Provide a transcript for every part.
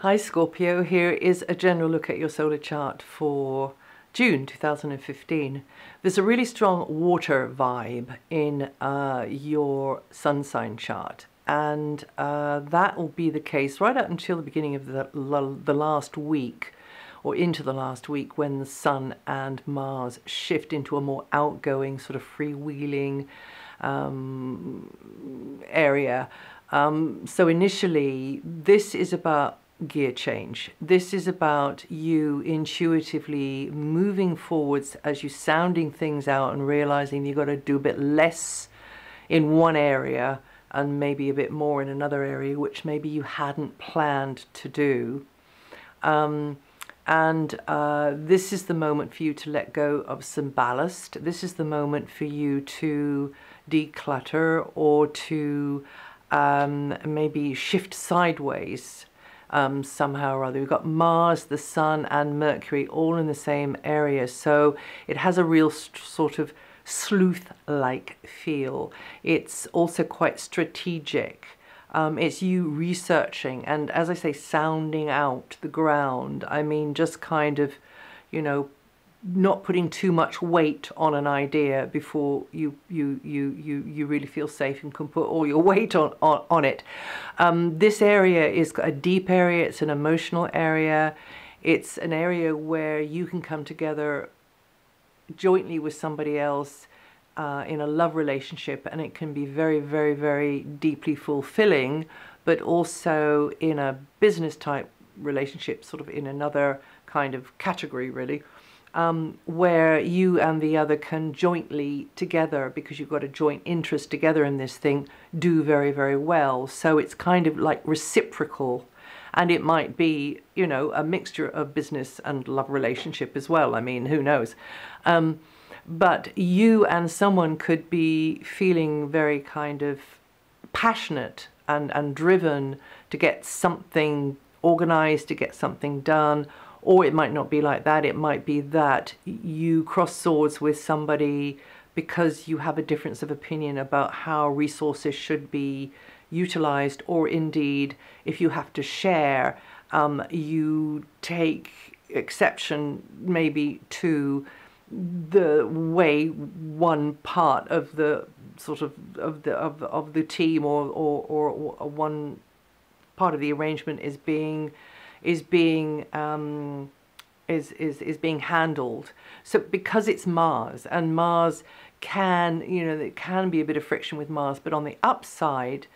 Hi Scorpio, here is a general look at your solar chart for June 2015. There's a really strong water vibe in your sun sign chart, and that will be the case right up until the beginning of the last week, or into the last week, when the Sun and Mars shift into a more outgoing, sort of freewheeling area. So initially, this is about gear change. This is about you intuitively moving forwards as you sounding things out and realizing you've got to do a bit less in one area and maybe a bit more in another area, which maybe you hadn't planned to do. This is the moment for you to let go of some ballast. This is the moment for you to declutter or to maybe shift sideways somehow or other. We've got Mars, the Sun and Mercury all in the same area, so it has a real sort of sleuth-like feel. It's also quite strategic. It's you researching and, as I say, sounding out the ground. I mean, just kind of, you know, not putting too much weight on an idea before you really feel safe and can put all your weight on it. This area is a deep area. It's an emotional area. It's an area where you can come together jointly with somebody else in a love relationship, and it can be very, very, very deeply fulfilling, but also in a business type relationship, sort of in another kind of category, really. Where you and the other can jointly together, because you've got a joint interest together in this thing, do very, very well. So it's kind of like reciprocal, and it might be, you know, a mixture of business and love relationship as well. I mean, who knows? But you and someone could be feeling very kind of passionate and driven to get something organized, to get something done. Or it might not be like that. It might be that you cross swords with somebody because you have a difference of opinion about how resources should be utilized, or indeed, if you have to share, you take exception maybe to the way one part of the sort of the team or one part of the arrangement is being handled. So because it's Mars, and Mars can, you know, it can be a bit of friction with Mars, but on the upside,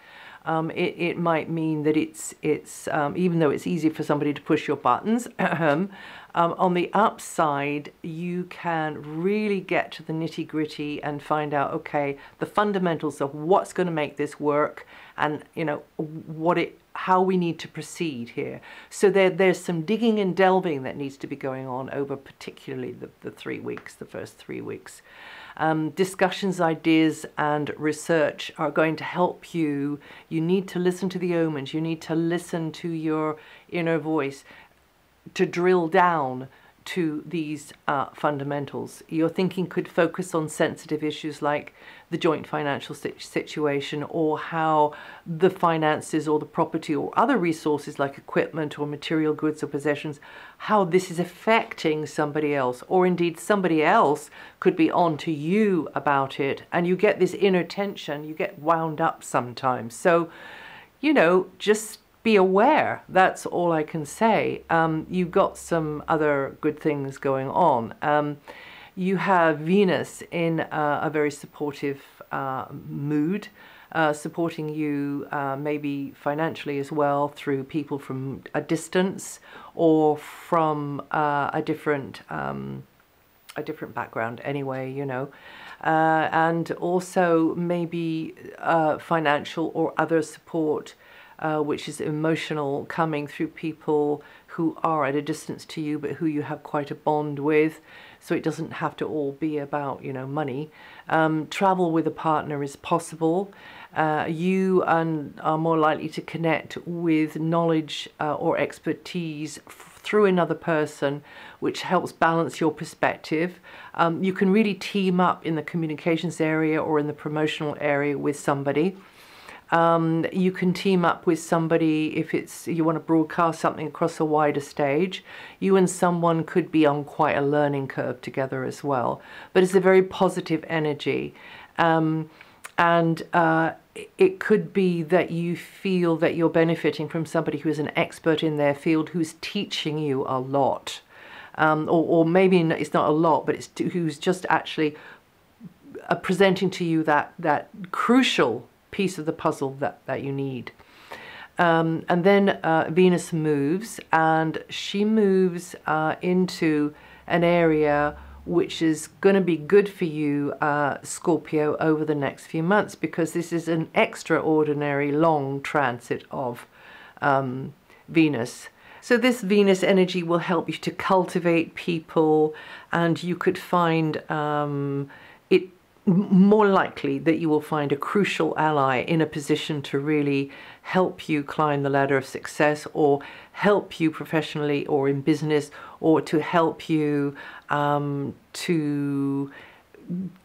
it might mean that it's even though it's easy for somebody to push your buttons, on the upside, you can really get to the nitty-gritty and find out, okay, the fundamentals of what's going to make this work, and, you know, how we need to proceed here. So there's some digging and delving that needs to be going on over particularly the 3 weeks, the first 3 weeks. Discussions, ideas and research are going to help you. You need to listen to the omens. You need to listen to your inner voice to drill down to these fundamentals. Your thinking could focus on sensitive issues like the joint financial situation, or how the finances or the property or other resources like equipment or material goods or possessions, how this is affecting somebody else, or indeed somebody else could be on to you about it, and you get this inner tension, you get wound up sometimes. So, you know, just be aware. That's all I can say. You've got some other good things going on. You have Venus in a very supportive mood, supporting you maybe financially as well, through people from a distance or from a different background anyway, you know. And also maybe financial or other support, which is emotional, coming through people who are at a distance to you, but who you have quite a bond with. So it doesn't have to all be about, you know, money. Travel with a partner is possible. You are more likely to connect with knowledge or expertise through another person, which helps balance your perspective. You can really team up in the communications area or in the promotional area with somebody. You can team up with somebody if you want to broadcast something across a wider stage. You and someone could be on quite a learning curve together as well. But it's a very positive energy. It could be that you feel that you're benefiting from somebody who is an expert in their field, who's teaching you a lot. Or maybe it's not a lot, but it's who's just actually presenting to you that crucial piece of the puzzle that you need. And then Venus moves, and she moves into an area which is going to be good for you, Scorpio, over the next few months, because this is an extraordinary long transit of Venus. So this Venus energy will help you to cultivate people, and you could find it more likely that you will find a crucial ally in a position to really help you climb the ladder of success, or help you professionally or in business, or to help you to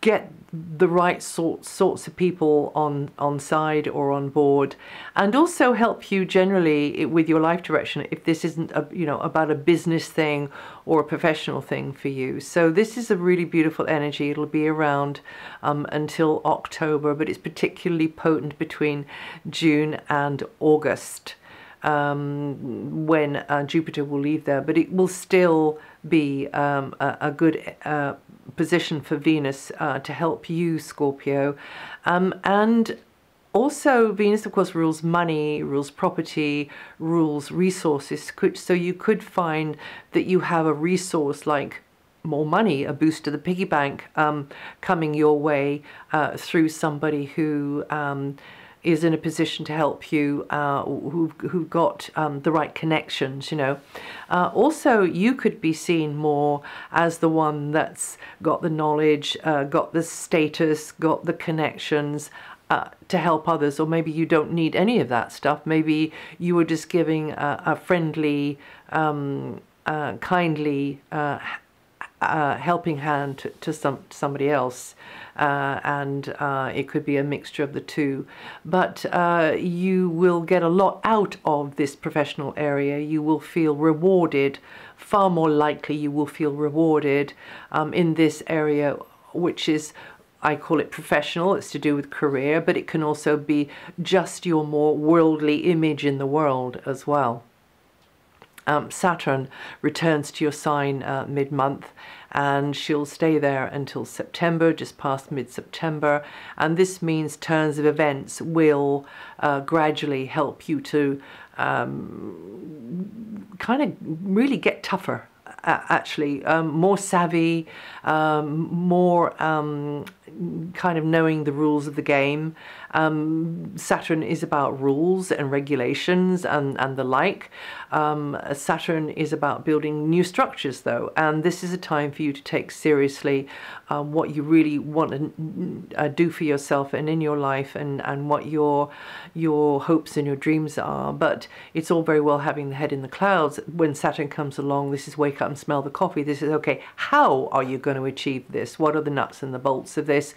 get the right sorts of people on side or on board, and also help you generally with your life direction if this isn't about a business thing or a professional thing for you. So this is a really beautiful energy. It'll be around until October, but it's particularly potent between June and August, when Jupiter will leave there. But it will still be a good position for Venus to help you, Scorpio. And also Venus, of course, rules money, rules property, rules resources. So you could find that you have a resource like more money, a boost to the piggy bank, coming your way through somebody who is in a position to help you, who've got the right connections, Also, you could be seen more as the one that's got the knowledge, got the status, got the connections to help others. Or maybe you don't need any of that stuff. Maybe you were just giving a friendly, kindly helping hand to somebody else. And it could be a mixture of the two, but you will get a lot out of this professional area. You will feel rewarded, far more likely you will feel rewarded in this area, which is, I call it professional. It's to do with career, but it can also be just your more worldly image in the world as well. Saturn returns to your sign mid-month, and she'll stay there until September, just past mid-September. And this means turns of events will gradually help you to kind of really get tougher, actually, more savvy, more kind of knowing the rules of the game. Saturn is about rules and regulations and the like. Saturn is about building new structures, though, and this is a time for you to take seriously what you really want to do for yourself and in your life, and what your hopes and your dreams are. But it's all very well having the head in the clouds. When Saturn comes along, this is wake up and smell the coffee. This is, okay, how are you going to achieve this? What are the nuts and the bolts of this?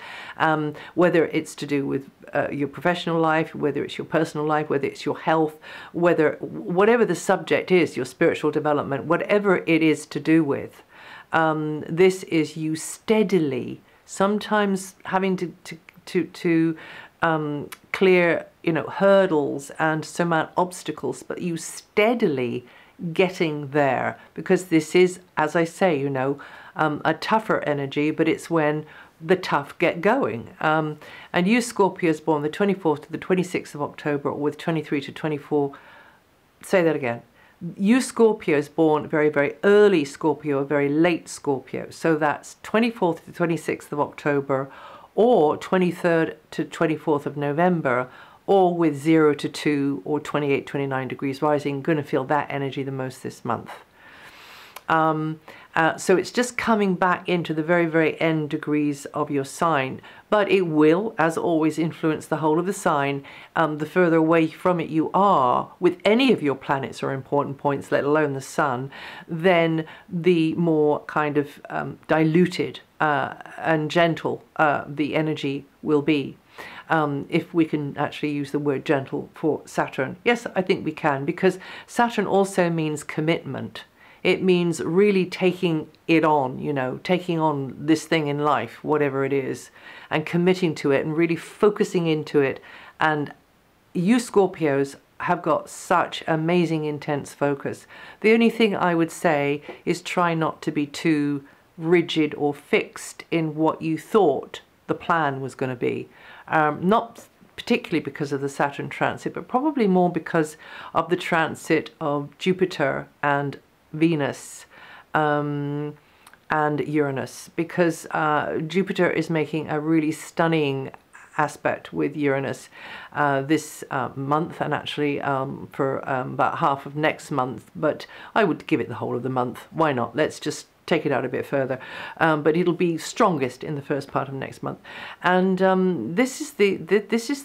Whether it's to do with your professional life, whether it's your personal life, whether it's your health, whatever the subject is, your spiritual development, whatever it is to do with, this is you steadily, sometimes having to clear hurdles and surmount obstacles, but you steadily getting there, because this is, as I say, a tougher energy, but it's when the tough get going. And you Scorpios born the 24th to the 26th of October, or with 23 to 24, say that again. You Scorpios born very, very early Scorpio, or very late Scorpio. So that's 24th to 26th of October, or 23rd to 24th of November, or with 0 to 2 or 28, 29 degrees rising. Going to feel that energy the most this month. So it's just coming back into the very, very end degrees of your sign. But it will, as always, influence the whole of the sign. The further away from it you are with any of your planets or important points, let alone the sun, then the more kind of diluted and gentle the energy will be. If we can actually use the word gentle for Saturn. Yes, I think we can, because Saturn also means commitment. It means really taking it on, you know, taking on this thing in life, whatever it is, and committing to it and really focusing into it. And you Scorpios have got such amazing intense focus. The only thing I would say is try not to be too rigid or fixed in what you thought the plan was going to be. Not particularly because of the Saturn transit, but probably more because of the transit of Jupiter and Venus and Uranus, because Jupiter is making a really stunning aspect with Uranus this month, and actually for about half of next month, but I would give it the whole of the month. Why not? Let's just take it out a bit further, but it'll be strongest in the first part of next month. And this is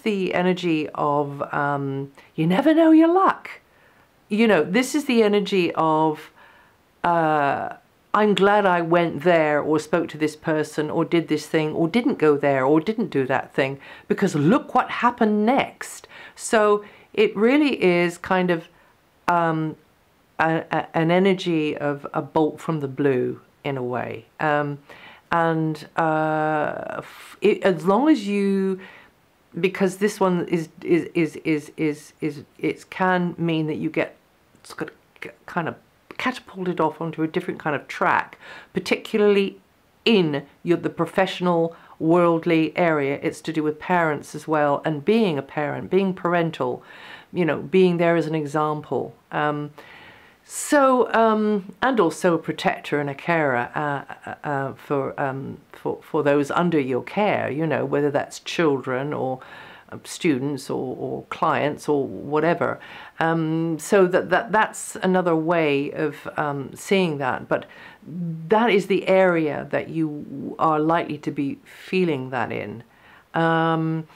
the energy of you never know your luck. You know, this is the energy of I'm glad I went there, or spoke to this person, or did this thing, or didn't go there, or didn't do that thing, because look what happened next. So it really is kind of an energy of a bolt from the blue in a way. As long as you, because this one it can mean that you get kind of catapulted off onto a different kind of track, particularly in the professional, worldly area. It's to do with parents as well, and being a parent, being parental, you know, being there as an example. And also a protector and a carer for those under your care, you know, whether that's children or students or clients or whatever. So that's another way of seeing that. But that is the area that you are likely to be feeling that in. And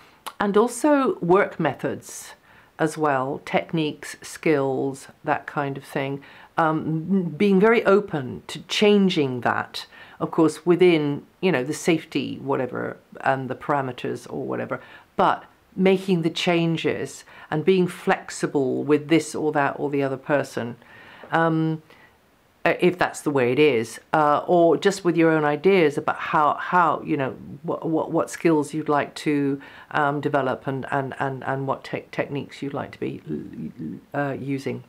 also work methods as well, techniques, skills, that kind of thing. Being very open to changing that, of course, within, you know, the safety, whatever, and the parameters or whatever, but making the changes and being flexible with this or that or the other person, if that's the way it is, or just with your own ideas about how you know, what skills you'd like to develop, and what techniques you'd like to be using.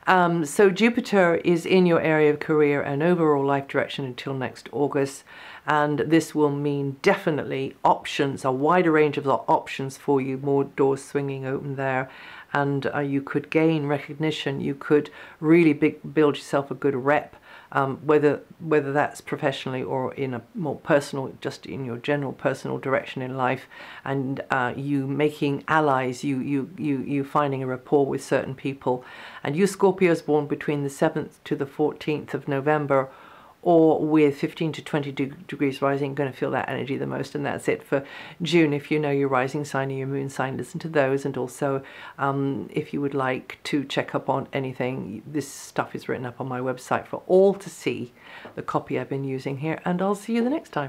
So Jupiter is in your area of career and overall life direction until next August, and this will mean definitely options, a wider range of options for you, more doors swinging open there, and you could gain recognition. You could really build yourself a good rep, whether that's professionally or in a more personal, just in your general personal direction in life, and you making allies, you finding a rapport with certain people. And you Scorpios born between the 7th to the 14th of November, or with 15 to 20 degrees rising, going to feel that energy the most. And that's it for June. If you know your rising sign and your moon sign, listen to those. And also, if you would like to check up on anything, this stuff is written up on my website for all to see, the copy I've been using here. And I'll see you the next time.